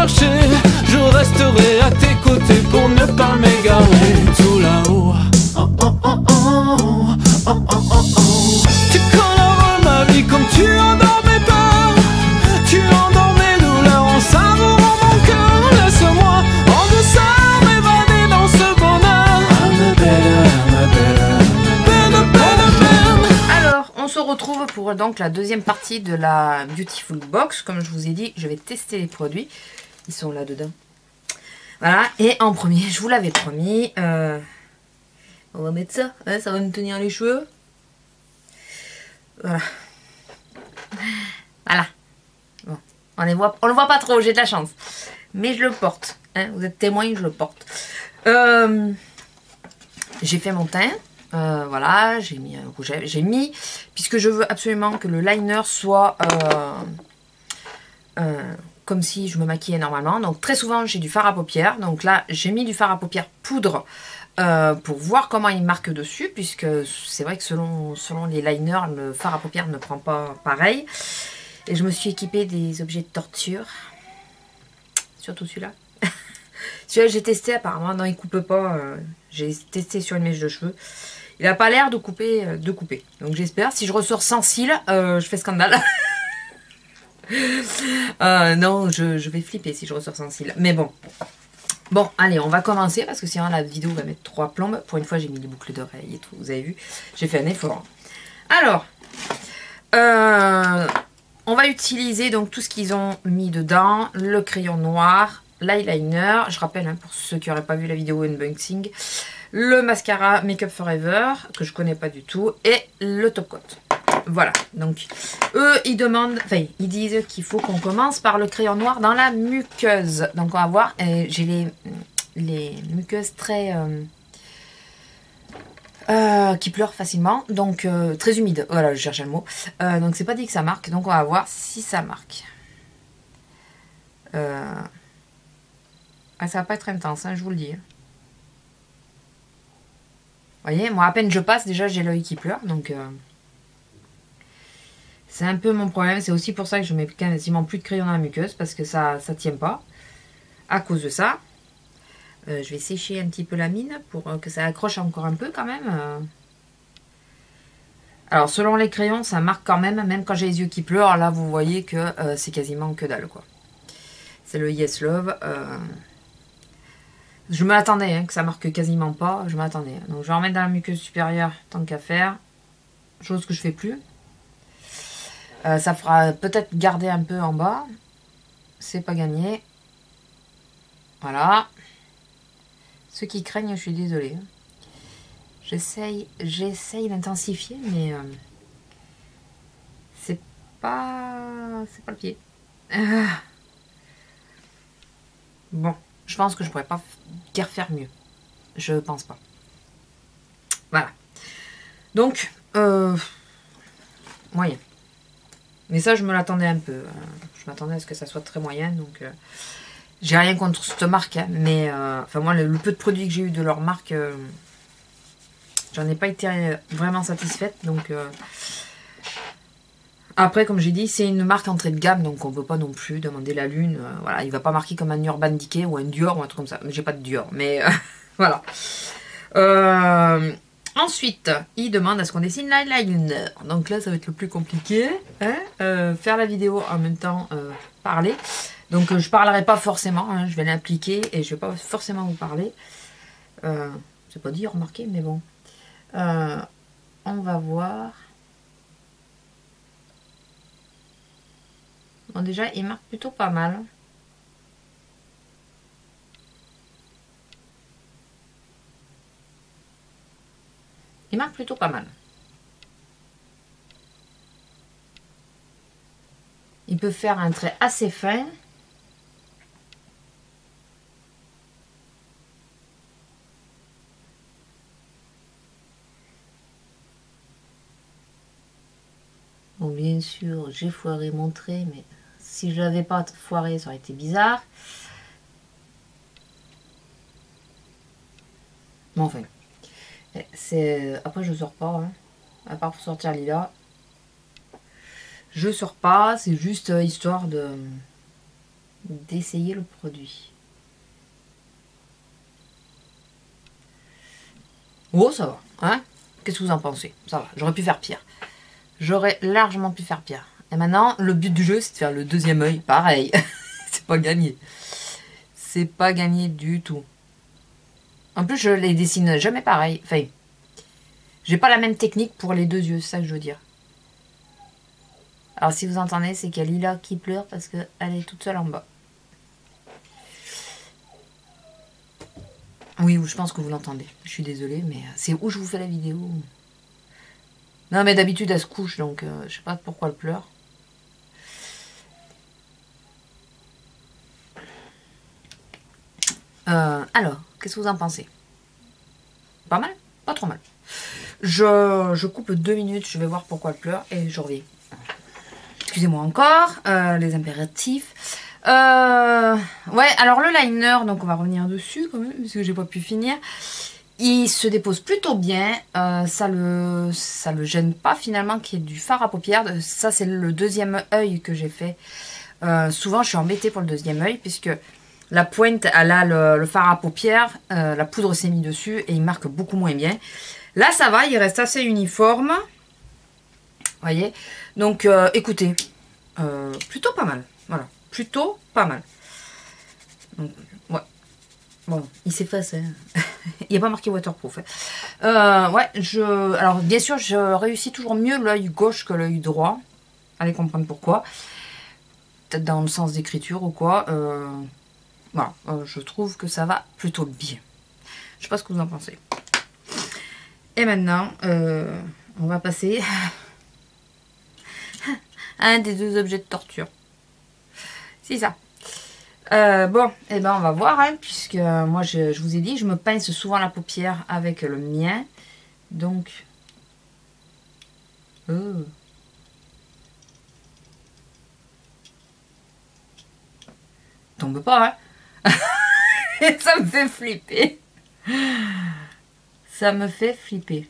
chercher, je resterai à tes côtés pour ne pas m'égarer. Tout là-haut, oh oh oh oh, oh oh oh oh. Tu colores ma vie comme tu endors mes peurs, tu endors mes douleurs en savourant mon cœur. Laisse-moi en douceur m'évader dans ce bonheur. I'm a better man. Alors, on se retrouve pour donc la deuxième partie de la Beautiful Box. Comme je vous ai dit, je vais tester les produits. Ils sont là dedans. Voilà, et en premier, je vous l'avais promis, on va mettre ça, hein, ça va me tenir les cheveux. Voilà. Voilà. Bon, on le voit pas trop, j'ai de la chance. Mais je le porte, hein, vous êtes témoin, je le porte. J'ai fait mon teint. Voilà, j'ai mis un rouge à lèvres, puisque je veux absolument que le liner soit comme si je me maquillais normalement. Donc très souvent j'ai du fard à paupières, donc là j'ai mis du fard à paupières poudre pour voir comment il marque dessus, puisque c'est vrai que selon les liners, le fard à paupières ne prend pas pareil. Et je me suis équipée des objets de torture, surtout celui-là. Celui-là j'ai testé, apparemment non il coupe pas, j'ai testé sur une mèche de cheveux. Il n'a pas l'air de couper, Donc j'espère, si je ressors sans cils, je fais scandale. Non, je vais flipper si je ressors sans cils. Mais bon. Bon, allez, on va commencer parce que sinon la vidéo va mettre 3 plombes. Pour une fois, j'ai mis les boucles d'oreilles et tout. Vous avez vu, j'ai fait un effort. Alors, on va utiliser donc tout ce qu'ils ont mis dedans. Le crayon noir, l'eyeliner. Je rappelle, hein, pour ceux qui n'auraient pas vu la vidéo unboxing, le mascara Make Up Forever, que je connais pas du tout, et le top coat. Voilà, donc eux ils demandent, enfin ils disent qu'il faut qu'on commence par le crayon noir dans la muqueuse. Donc on va voir, j'ai les muqueuses très qui pleurent facilement, donc très humides. Voilà, je cherchais le mot. Donc c'est pas dit que ça marque, donc on va voir si ça marque. Ah, ça va pas être intense, hein, je vous le dis. Vous voyez, moi à peine je passe, déjà j'ai l'œil qui pleure, donc c'est un peu mon problème. C'est aussi pour ça que je mets quasiment plus de crayon dans la muqueuse, parce que ça tient pas à cause de ça. Je vais sécher un petit peu la mine pour que ça accroche encore un peu quand même. Alors selon les crayons ça marque quand même quand j'ai les yeux qui pleurent. Là vous voyez que c'est quasiment que dalle quoi. C'est le Yes Love. Je m'attendais hein, que ça marque quasiment pas. Je m'attendais. Donc je vais en remettre dans la muqueuse supérieure tant qu'à faire. Chose que je fais plus. Ça fera peut-être garder un peu en bas. C'est pas gagné. Voilà. Ceux qui craignent, je suis désolée. J'essaye d'intensifier, mais c'est pas le pied. Bon, je pense que je pourrais pas guère faire mieux. Je pense pas. Voilà. Donc, moyen. Mais ça, je me l'attendais un peu. Je m'attendais à ce que ça soit très moyen. Donc, j'ai rien contre cette marque. Hein, mais, enfin, moi, le peu de produits que j'ai eu de leur marque, j'en ai pas été vraiment satisfaite. Donc, après, comme j'ai dit, c'est une marque entrée de gamme. Donc, on ne peut pas non plus demander la lune. Voilà, il ne va pas marquer comme un Urban Decay ou un Dior ou un truc comme ça. J'ai pas de Dior. Mais, voilà. Ensuite, il demande à ce qu'on dessine l'eyeliner. Donc là, ça va être le plus compliqué. Hein, faire la vidéo en même temps parler. Donc je parlerai pas forcément. Hein, je vais l'appliquer et je vais pas forcément vous parler. C'est pas dit, remarquez, mais bon. On va voir. Bon, déjà, il marque plutôt pas mal. Il marque plutôt pas mal. Il peut faire un trait assez fin. Bon, bien sûr, j'ai foiré mon trait, mais si je l'avais pas foiré, ça aurait été bizarre. Bon, enfin. Après je sors pas hein. À part pour sortir Lila, je sors pas, c'est juste histoire d'essayer le produit. Oh, ça va, hein? Qu'est-ce que vous en pensez? Ça va, j'aurais pu faire pire. J'aurais largement pu faire pire. Et maintenant, le but du jeu, c'est de faire le deuxième œil. Pareil, c'est pas gagné. C'est pas gagné du tout. En plus, je les dessine jamais pareil. Enfin, j'ai pas la même technique pour les deux yeux, c'est ça que je veux dire. Alors, si vous entendez, c'est qu'il y a Lila qui pleure parce qu'elle est toute seule en bas. Oui, je pense que vous l'entendez. Je suis désolée, mais c'est où je vous fais la vidéo. Non, mais d'habitude, elle se couche, donc je sais pas pourquoi elle pleure. Alors, qu'est-ce que vous en pensez? Pas mal? Pas trop mal. Je coupe 2 minutes, je vais voir pourquoi elle pleure et je reviens. Excusez-moi encore, les impératifs. Ouais, alors le liner, donc on va revenir dessus quand même, parce que j'ai pas pu finir. Il se dépose plutôt bien, ça le gêne pas finalement qu'il y ait du fard à paupières. Ça c'est le deuxième œil que j'ai fait. Souvent je suis embêtée pour le deuxième œil puisque la pointe elle a le fard à paupières, la poudre s'est mise dessus et il marque beaucoup moins bien. Là ça va, il reste assez uniforme. Voyez, donc écoutez, plutôt pas mal, voilà, plutôt pas mal. Donc, ouais. Bon, il s'efface, hein. Il n'y a pas marqué waterproof. Ouais, alors bien sûr, je réussis toujours mieux l'œil gauche que l'œil droit. Allez comprendre pourquoi. Peut-être dans le sens d'écriture ou quoi. Voilà, je trouve que ça va plutôt bien. Je sais pas ce que vous en pensez. Et maintenant, on va passer à un des deux objets de torture. C'est ça. Bon, et ben on va voir, hein, puisque moi je vous ai dit, je me pince souvent la paupière avec le mien. Donc, tombe pas, hein. Ça me fait flipper. Ça me fait flipper.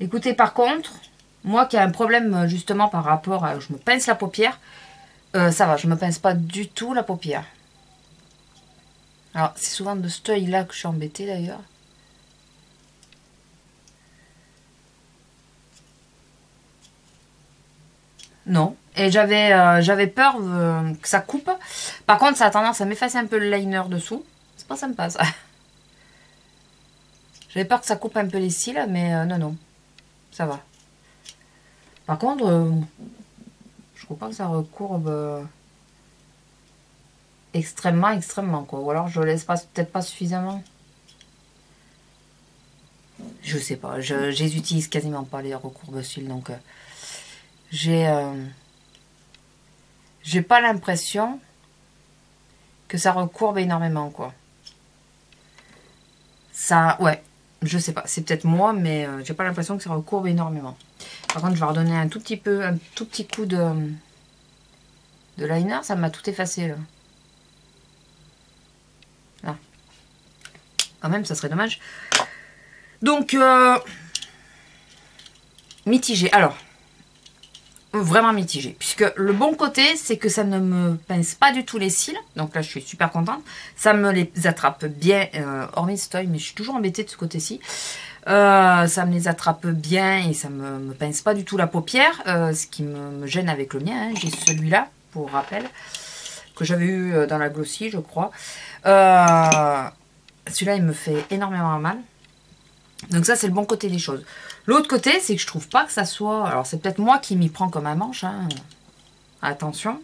Écoutez, par contre, moi qui ai un problème justement par rapport à... Je me pince la paupière. Ça va, je me pince pas du tout la paupière. Alors, c'est souvent de cet œil-là que je suis embêtée d'ailleurs. Non. Et j'avais peur que ça coupe. Par contre, ça a tendance à m'effacer un peu le liner dessous. C'est pas sympa ça. J'avais peur que ça coupe un peu les cils, mais non, non. Ça va. Par contre, je crois pas que ça recourbe extrêmement, quoi. Ou alors je laisse peut-être pas suffisamment. Je sais pas. Je les utilise quasiment pas, les recourbe-cils. Donc, j'ai pas l'impression que ça recourbe énormément, quoi. Ça, ouais. Je sais pas, c'est peut-être moi, mais j'ai pas l'impression que ça recourbe énormément. Par contre, je vais redonner un tout petit coup de liner. Ça m'a tout effacé, là. Là. Quand même, ça serait dommage. Donc, mitigé. Alors, vraiment mitigé. Puisque le bon côté, c'est que ça ne me pince pas du tout les cils. Donc là, je suis super contente. Ça me les attrape bien, hormis ce œil, mais je suis toujours embêtée de ce côté-ci. Ça me les attrape bien et ça me pince pas du tout la paupière. Ce qui me gêne avec le mien, hein. J'ai celui-là, pour rappel, que j'avais eu dans la Glossy, je crois. Celui-là, il me fait énormément mal. Donc ça, c'est le bon côté des choses. L'autre côté, c'est que je trouve pas que ça soit... Alors, c'est peut-être moi qui m'y prends comme un manche, hein. Attention.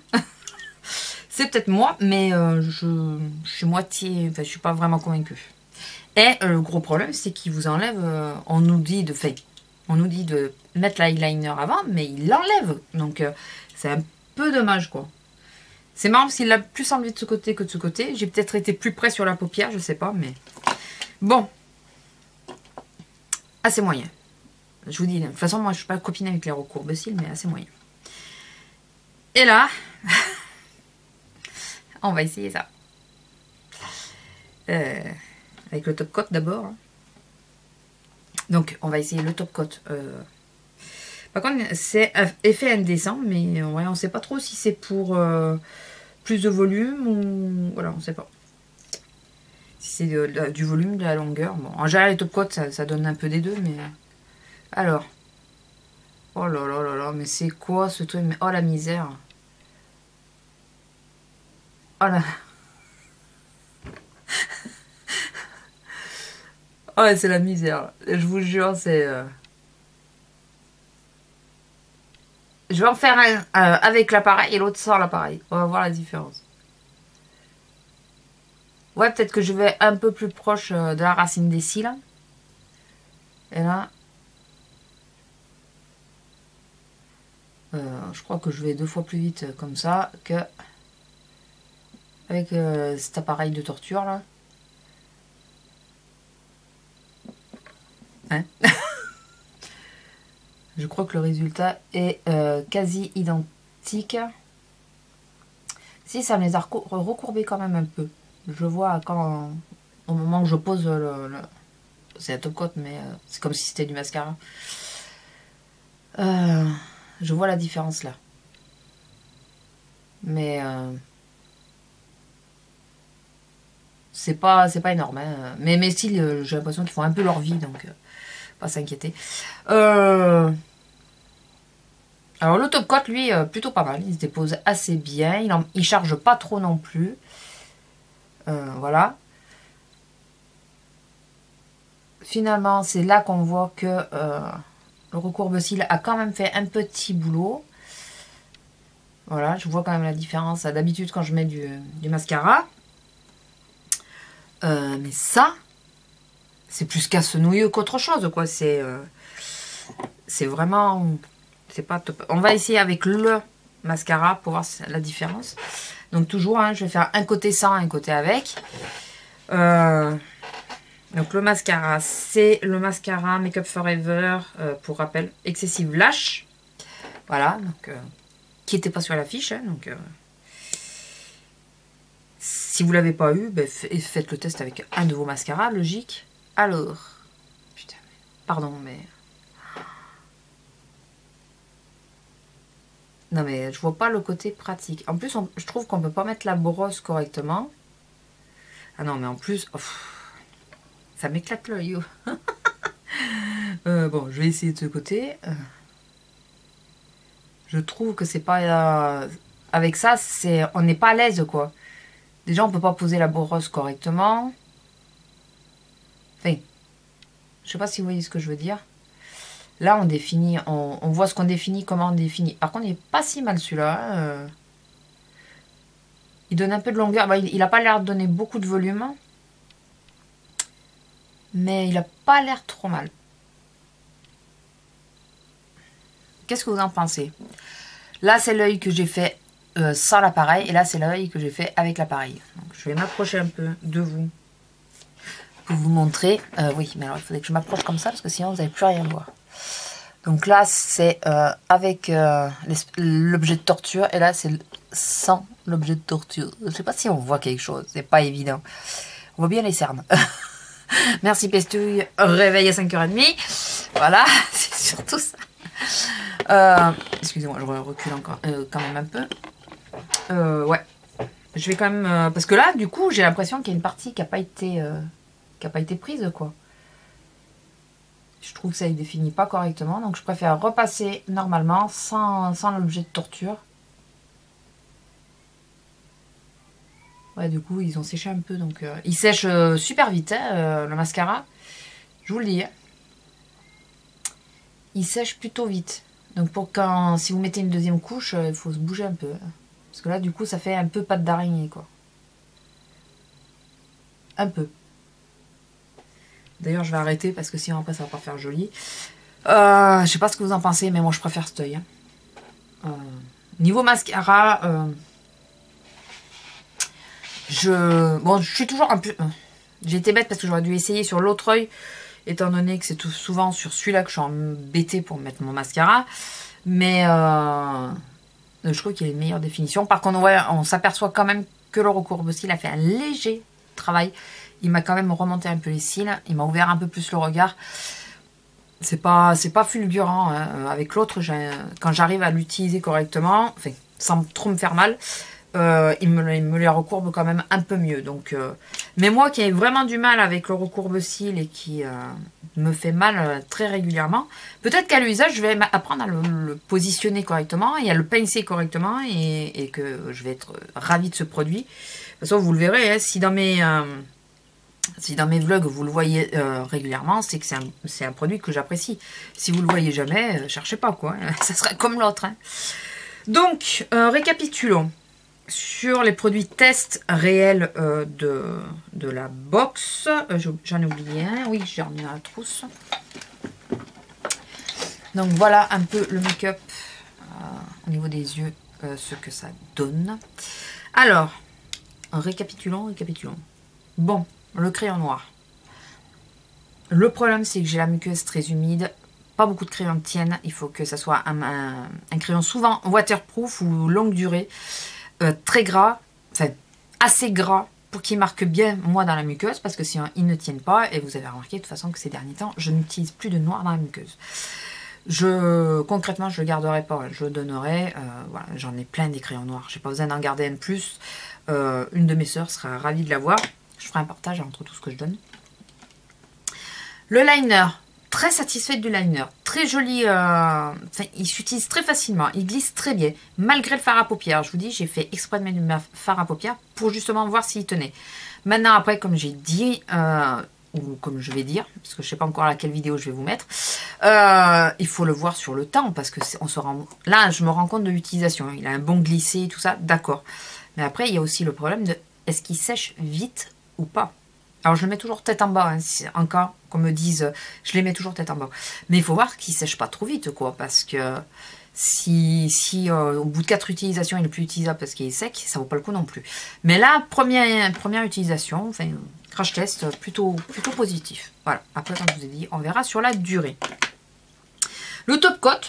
C'est peut-être moi, mais je suis moitié... Enfin, je suis pas vraiment convaincue. Et le gros problème, c'est qu'il vous enlève... on nous dit de mettre l'eyeliner avant, mais il l'enlève. Donc, c'est un peu dommage, quoi. C'est marrant parce qu'il l'a plus enlevé de ce côté que de ce côté. J'ai peut-être été plus près sur la paupière, je sais pas, mais... Bon. Assez moyen. Je vous dis, de toute façon, moi, je suis pas copine avec les recourbe-cils, mais assez moyen. Et là, on va essayer ça. Avec le top coat d'abord. Donc, on va essayer le top coat. Par contre, c'est effet indécent, mais ouais, on sait pas trop si c'est pour plus de volume ou... Voilà, on sait pas. Si c'est du volume, de la longueur. Bon, en général, les top coats, ça donne un peu des deux, mais... Alors. Oh là là là là, mais c'est quoi ce truc? Oh la misère. Oh là. Oh, c'est la misère. Je vous jure, c'est... Je vais en faire un avec l'appareil et l'autre sans l'appareil. On va voir la différence. Ouais, peut-être que je vais un peu plus proche de la racine des cils. Et là... je crois que je vais 2 fois plus vite comme ça que... Avec cet appareil de torture, là. Hein? Je crois que le résultat est quasi identique. Si, ça me les a recourbés quand même un peu. Je vois quand, au moment où je pose c'est un top coat, mais c'est comme si c'était du mascara. Je vois la différence là. Mais c'est pas énorme. Hein. Mais mes styles, j'ai l'impression qu'ils font un peu leur vie, donc pas s'inquiéter. Alors le top coat, lui, plutôt pas mal. Il se dépose assez bien. Il charge pas trop non plus. Voilà. Finalement, c'est là qu'on voit que le recourbe-cils a quand même fait un petit boulot. Voilà, je vois quand même la différence. D'habitude, quand je mets du mascara. Mais ça, c'est plus casse-nouilleux qu'autre chose, quoi. C'est vraiment... C'est pas top. On va essayer avec le mascara pour voir la différence. Donc toujours, hein, je vais faire un côté sans, un côté avec. Donc le mascara, c'est le mascara Make Up Forever, pour rappel, Excessive Lash. Voilà, donc qui n'était pas sur l'affiche. Hein, donc si vous ne l'avez pas eu, ben, faites le test avec un de vos mascaras, logique. Alors, putain, pardon, mais... Non mais je vois pas le côté pratique. En plus, je trouve qu'on peut pas mettre la brosse correctement. Ah non, mais en plus... Oh, ça m'éclate l'œil. Bon, je vais essayer de ce côté. Je trouve que c'est pas... avec ça, on n'est pas à l'aise, quoi. Déjà, on peut pas poser la brosse correctement. Enfin, je sais pas si vous voyez ce que je veux dire. Là, on définit, on voit ce qu'on définit, comment on définit. Par contre, il n'est pas si mal celui-là. Il donne un peu de longueur. Il n'a pas l'air de donner beaucoup de volume. Mais il n'a pas l'air trop mal. Qu'est-ce que vous en pensez? Là, c'est l'œil que j'ai fait sans l'appareil. Et là, c'est l'œil que j'ai fait avec l'appareil. Je vais m'approcher un peu de vous. Pour vous montrer. Oui, mais alors il faudrait que je m'approche comme ça. Parce que sinon, vous n'allez plus rien voir. Donc là, c'est avec l'objet de torture. Et là, c'est sans l'objet de torture. Je ne sais pas si on voit quelque chose. C'est pas évident. On voit bien les cernes. Merci Pestouille. Réveil à 5h30. Voilà, c'est surtout ça. Excusez-moi, je recule encore quand même un peu. Ouais. Je vais quand même... parce que là, du coup, j'ai l'impression qu'il y a une partie qui n'a pas été prise, quoi. Je trouve que ça ne définit pas correctement. Donc, je préfère repasser normalement sans l'objet de torture. Ouais, du coup, ils ont séché un peu. Donc, ils sèchent super vite, hein, le mascara. Je vous le dis. Hein. Ils sèchent plutôt vite. Donc, si vous mettez une deuxième couche, il faut se bouger un peu. Hein. Parce que là, du coup, ça fait un peu pâte d'araignée, quoi. Un peu. D'ailleurs, je vais arrêter parce que sinon après ça va pas faire joli. Je sais pas ce que vous en pensez, mais moi je préfère cet œil. Hein. Niveau mascara, je suis toujours un peu... J'ai été bête parce que j'aurais dû essayer sur l'autre œil, étant donné que c'est tout souvent sur celui-là que je suis embêtée pour mettre mon mascara. Mais je trouve qu'il y a une meilleure définition. Par contre, ouais, on s'aperçoit quand même que le recourbe-cils a fait un léger travail. Il m'a quand même remonté un peu les cils. Il m'a ouvert un peu plus le regard. c'est pas fulgurant. Hein. Avec l'autre, quand j'arrive à l'utiliser correctement, enfin, sans trop me faire mal, il me les recourbe quand même un peu mieux. Donc, mais moi qui ai vraiment du mal avec le recourbe-cils et qui me fait mal très régulièrement, peut-être qu'à l'usage, je vais apprendre à le positionner correctement et à le pincer correctement et que je vais être ravie de ce produit. De toute façon, vous le verrez, hein, si dans mes vlogs vous le voyez régulièrement, c'est que c'est un produit que j'apprécie. Si vous le voyez jamais, cherchez pas quoi. Hein. Ça sera comme l'autre. Hein. Donc, récapitulons. Sur les produits tests réels de la box, j'en ai oublié un. Oui, j'ai remis dans la trousse. Donc voilà un peu le make-up au niveau des yeux, ce que ça donne. Alors, récapitulons. Bon, le crayon noir. Le problème, c'est que j'ai la muqueuse très humide. Pas beaucoup de crayons tiennent. Il faut que ça soit un crayon souvent waterproof ou longue durée. Très gras, enfin assez gras pour qu'il marque bien moi dans la muqueuse parce que sinon ils ne tiennent pas et vous avez remarqué de toute façon que ces derniers temps je n'utilise plus de noir dans la muqueuse. Concrètement je le garderai pas, je le donnerai, voilà, j'en ai plein des crayons noirs, j'ai pas besoin d'en garder un de plus, une de mes sœurs sera ravie de l'avoir, je ferai un partage entre tout ce que je donne. Le liner. Très satisfaite du liner, très joli, il s'utilise très facilement, il glisse très bien, malgré le fard à paupières. Je vous dis, j'ai fait exprès de mettre du fard à paupières pour justement voir s'il tenait. Maintenant, après, comme j'ai dit, ou comme je vais dire, parce que je ne sais pas encore à quelle vidéo je vais vous mettre, il faut le voir sur le temps, parce que là, je me rends compte de l'utilisation. Il a un bon glissé et tout ça, d'accord. Mais après, il y a aussi le problème de, est-ce qu'il sèche vite ou pas? Alors, je le mets toujours tête en bas, hein, en cas qu'on me dise, je les mets toujours tête en bas. Mais il faut voir qu'il ne sèche pas trop vite, quoi, parce que si au bout de 4 utilisations, il n'est plus utilisable parce qu'il est sec, ça ne vaut pas le coup non plus. Mais là, première utilisation, enfin, crash test, plutôt positif. Voilà, après, comme je vous ai dit, on verra sur la durée. Le top coat,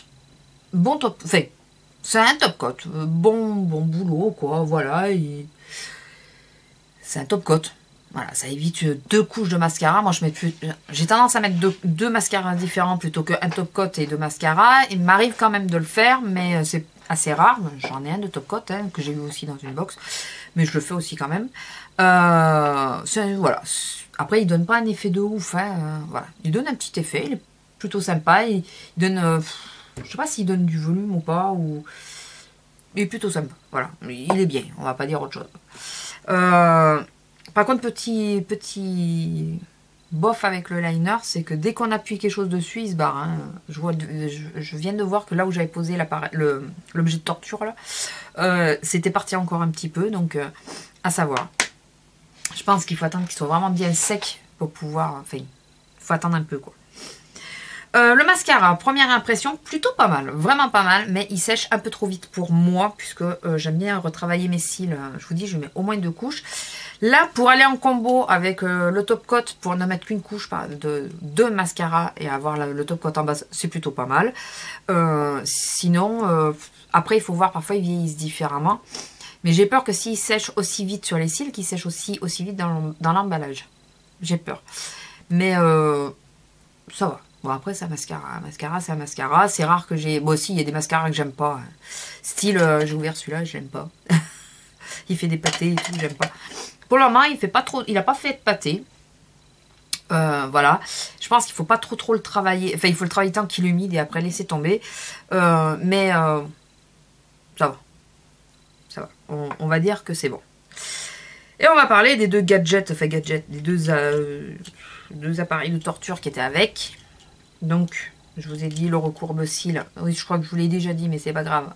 bon top, enfin, c'est un top coat, bon boulot, quoi, voilà, c'est un top coat. Voilà, ça évite 2 couches de mascara. Moi, j'ai tendance à mettre deux mascaras différents plutôt qu'un top coat et 2 mascaras. Il m'arrive quand même de le faire, mais c'est assez rare. J'en ai un de top coat hein, que j'ai eu aussi dans une box, mais je le fais aussi quand même. Voilà. Après, il donne pas un effet de ouf. Hein, voilà, il donne un petit effet. Il est plutôt sympa. Il donne, je sais pas s'il donne du volume ou pas. Il est plutôt sympa. Voilà, il est bien. On va pas dire autre chose. Par contre, petit bof avec le liner, c'est que dès qu'on appuie quelque chose dessus, il se barre. Hein. Je viens de voir que là où j'avais posé l'objet de torture, là, c'était parti encore un petit peu, donc à savoir. Je pense qu'il faut attendre qu'il soit vraiment bien sec pour pouvoir... Enfin, il faut attendre un peu, quoi. Le mascara, première impression, plutôt pas mal, vraiment pas mal, mais il sèche un peu trop vite pour moi, puisque j'aime bien retravailler mes cils. Je vous dis, je mets au moins 2 couches. Là, pour aller en combo avec le top coat, pour ne mettre qu'une couche de 2 mascaras et avoir le top coat en base, c'est plutôt pas mal. Sinon, après, il faut voir, parfois ils vieillissent différemment. Mais j'ai peur que s'ils sèchent aussi vite sur les cils, qu'ils sèchent aussi vite dans l'emballage. J'ai peur. Mais ça va. Bon, après, c'est un mascara. Un mascara, c'est un mascara. C'est rare que j'ai... Bon, si, il y a des mascaras que j'aime pas. Style, j'ai ouvert celui-là, je l'aime pas. Il fait des pâtés et tout, j'aime pas. Pour le moment, il n'a pas fait de pâté. Voilà. Je pense qu'il ne faut pas trop le travailler. Enfin, il faut le travailler tant qu'il est humide et après laisser tomber. Mais ça va. Ça va. On va dire que c'est bon. Et on va parler des 2 gadgets. Enfin, des deux appareils de torture qui étaient avec. Donc, je vous ai dit le recourbe-cils. Oui, je crois que je vous l'ai déjà dit, mais c'est pas grave.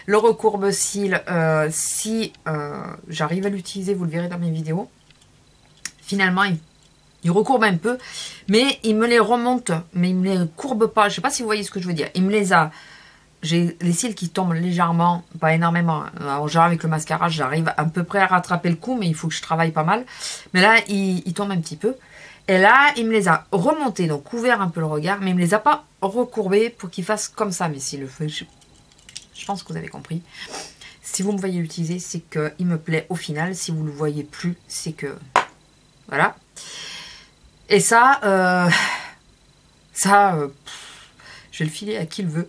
Le recourbe-cils, si j'arrive à l'utiliser, vous le verrez dans mes vidéos. Finalement, il recourbe un peu, mais il me les remonte, mais il me les courbe pas. Je sais pas si vous voyez ce que je veux dire. Il me les a... J'ai les cils qui tombent légèrement, pas énormément. Alors, genre avec le mascara, j'arrive à peu près à rattraper le coup, mais il faut que je travaille pas mal. Mais là, il tombe un petit peu. Et là, il me les a remontés, donc ouvert un peu le regard, mais il me les a pas recourbés pour qu'ils fassent comme ça. Mais s'il le fait, je pense que vous avez compris. Si vous me voyez l'utiliser, c'est qu'il me plaît au final. Si vous ne le voyez plus, c'est que... Voilà. Et ça, Je vais le filer à qui le veut.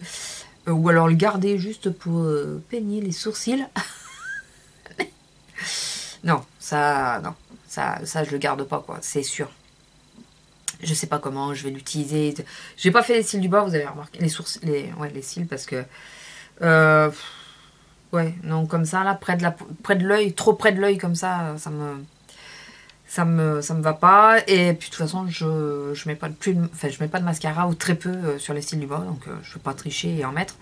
Ou alors le garder juste pour peigner les sourcils. Non, ça je le garde pas, quoi, c'est sûr. Je sais pas comment je vais l'utiliser. J'ai pas fait les cils du bas, vous avez remarqué. Les cils, parce que... ouais, non, comme ça, là, près de l'œil, trop près de l'œil, comme ça me va pas. Et puis, de toute façon, je mets pas de mascara, ou très peu, sur les cils du bas, donc je vais pas tricher et en mettre.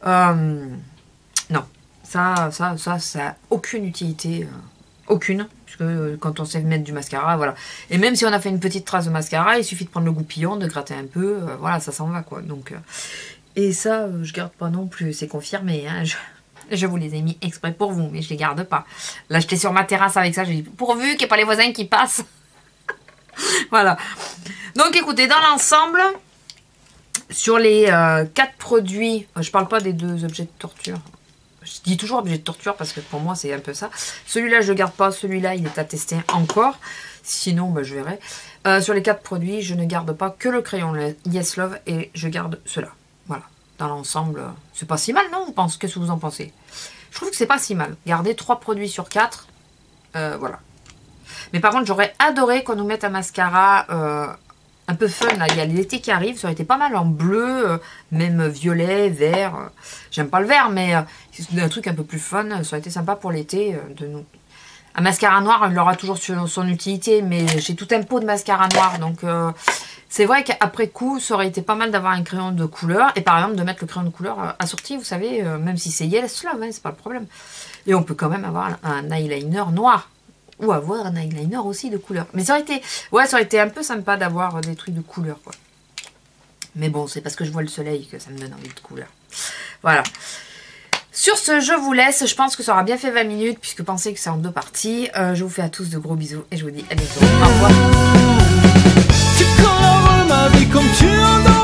Non, ça a aucune utilité, aucune, puisque quand on sait mettre du mascara, voilà. Et même si on a fait une petite trace de mascara, il suffit de prendre le goupillon, de gratter un peu, voilà, ça s'en va, quoi. Donc, et ça, je garde pas non plus, c'est confirmé, hein, je vous les ai mis exprès pour vous, mais je les garde pas. Là, j'étais sur ma terrasse avec ça, j'ai dit, pourvu qu'il n'y ait pas les voisins qui passent. Voilà. Donc, écoutez, dans l'ensemble, sur les 4 produits, je parle pas des 2 objets de torture. Je dis toujours objet de torture parce que pour moi, c'est un peu ça. Celui-là, je ne le garde pas. Celui-là, il est à tester encore. Sinon, bah, je verrai. Sur les 4 produits, je ne garde pas que le crayon Yes Love et je garde cela. Voilà. Dans l'ensemble, c'est pas si mal, non? Qu'est-ce que vous en pensez? Je trouve que c'est pas si mal. Garder 3 produits sur 4, voilà. Mais par contre, j'aurais adoré qu'on nous mette un mascara un peu fun. Là. Il y a l'été qui arrive, ça aurait été pas mal en bleu, même violet, vert. J'aime pas le vert, mais un truc un peu plus fun, ça aurait été sympa pour l'été. Un mascara noir, il aura toujours son utilité, mais j'ai tout un pot de mascara noir, donc c'est vrai qu'après coup, ça aurait été pas mal d'avoir un crayon de couleur, et par exemple de mettre le crayon de couleur assorti, vous savez, même si c'est Yes Love, hein, c'est pas le problème. Et on peut quand même avoir un eyeliner noir. Ou avoir un eyeliner aussi de couleur. Mais ça aurait été, ouais, ça aurait été un peu sympa d'avoir des trucs de couleur, quoi. Mais bon, c'est parce que je vois le soleil que ça me donne envie de couleur. Voilà. Sur ce, je vous laisse. Je pense que ça aura bien fait 20 minutes, puisque pensez que c'est en 2 parties. Je vous fais à tous de gros bisous et je vous dis à bientôt. Au revoir. Tu colores ma vie comme tu en